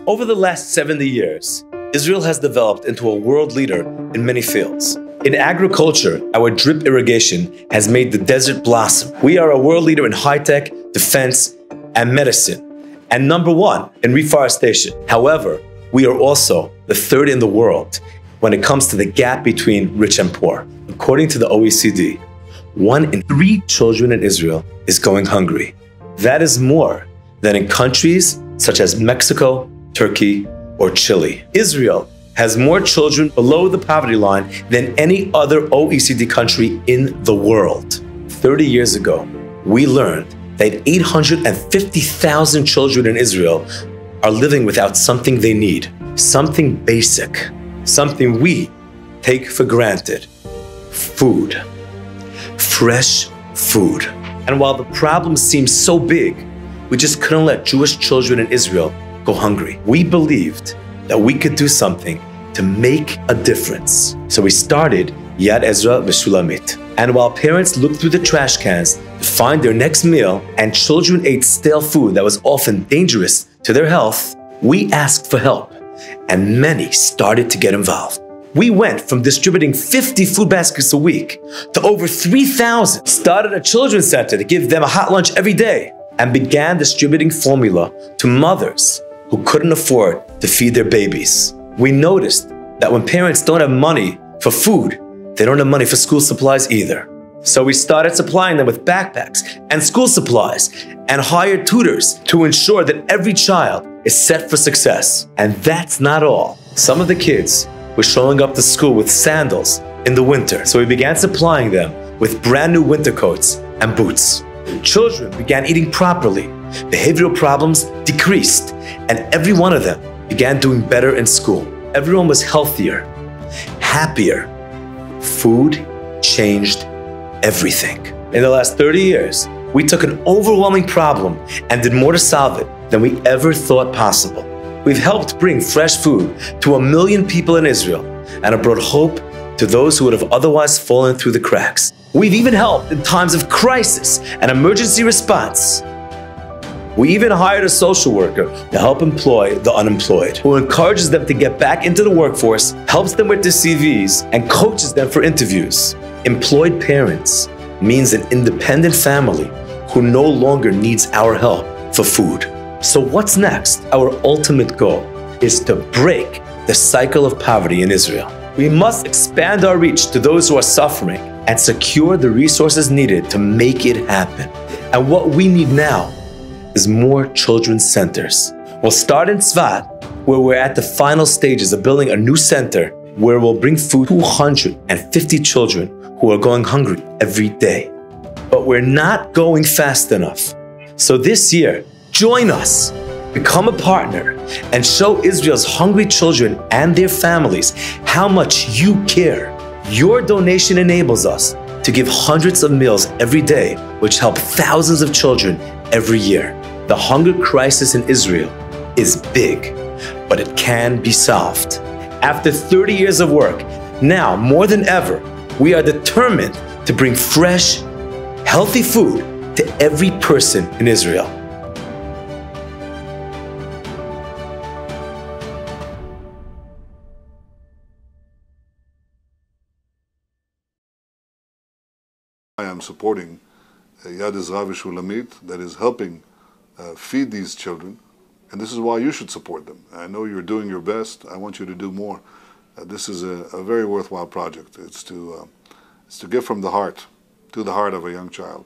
Over the last 70 years, Israel has developed into a world leader in many fields. In agriculture, our drip irrigation has made the desert blossom. We are a world leader in high-tech, defense, and medicine, and #1 in reforestation. However, we are also the third in the world when it comes to the gap between rich and poor. According to the OECD, 1 in 3 children in Israel is going hungry. That is more than in countries such as Mexico, Turkey, or Chile. Israel has more children below the poverty line than any other OECD country in the world. 30 years ago, we learned that 850,000 children in Israel are living without something they need, something basic, something we take for granted: food. Fresh food. And while the problem seems so big, we just couldn't let Jewish children in Israel go hungry. We believed that we could do something to make a difference. So we started Yad Ezra V'Shulamit. And while parents looked through the trash cans to find their next meal and children ate stale food that was often dangerous to their health, we asked for help, and many started to get involved. We went from distributing 50 food baskets a week to over 3,000, started a children's center to give them a hot lunch every day, and began distributing formula to mothers who couldn't afford to feed their babies. We noticed that when parents don't have money for food, they don't have money for school supplies either. So we started supplying them with backpacks and school supplies and hired tutors to ensure that every child is set for success. And that's not all. Some of the kids were showing up to school with sandals in the winter, so we began supplying them with brand new winter coats and boots. Children began eating properly, behavioral problems decreased, and every one of them began doing better in school. Everyone was healthier, happier. Food changed everything. In the last 30 years, we took an overwhelming problem and did more to solve it than we ever thought possible. We've helped bring fresh food to 1 million people in Israel and have brought hope to those who would have otherwise fallen through the cracks. We've even helped in times of crisis and emergency response. We even hired a social worker to help employ the unemployed, who encourages them to get back into the workforce, helps them with their CVs, and coaches them for interviews. Employed parents means an independent family who no longer needs our help for food. So what's next? Our ultimate goal is to break the cycle of poverty in Israel. We must expand our reach to those who are suffering and secure the resources needed to make it happen. And what we need now is more children's centers. We'll start in Tzvat, where we're at the final stages of building a new center where we'll bring food to 250 children who are going hungry every day. But we're not going fast enough. So this year, join us, become a partner, and show Israel's hungry children and their families how much you care. Your donation enables us to give hundreds of meals every day, which help thousands of children every year. The hunger crisis in Israel is big, but it can be solved. After 30 years of work, now more than ever, we are determined to bring fresh, healthy food to every person in Israel. I am supporting Yad Ezra V'Shulamit that is helping feed these children, and this is why you should support them. I know you're doing your best. I want you to do more. This is a very worthwhile project. It's to give from the heart to the heart of a young child.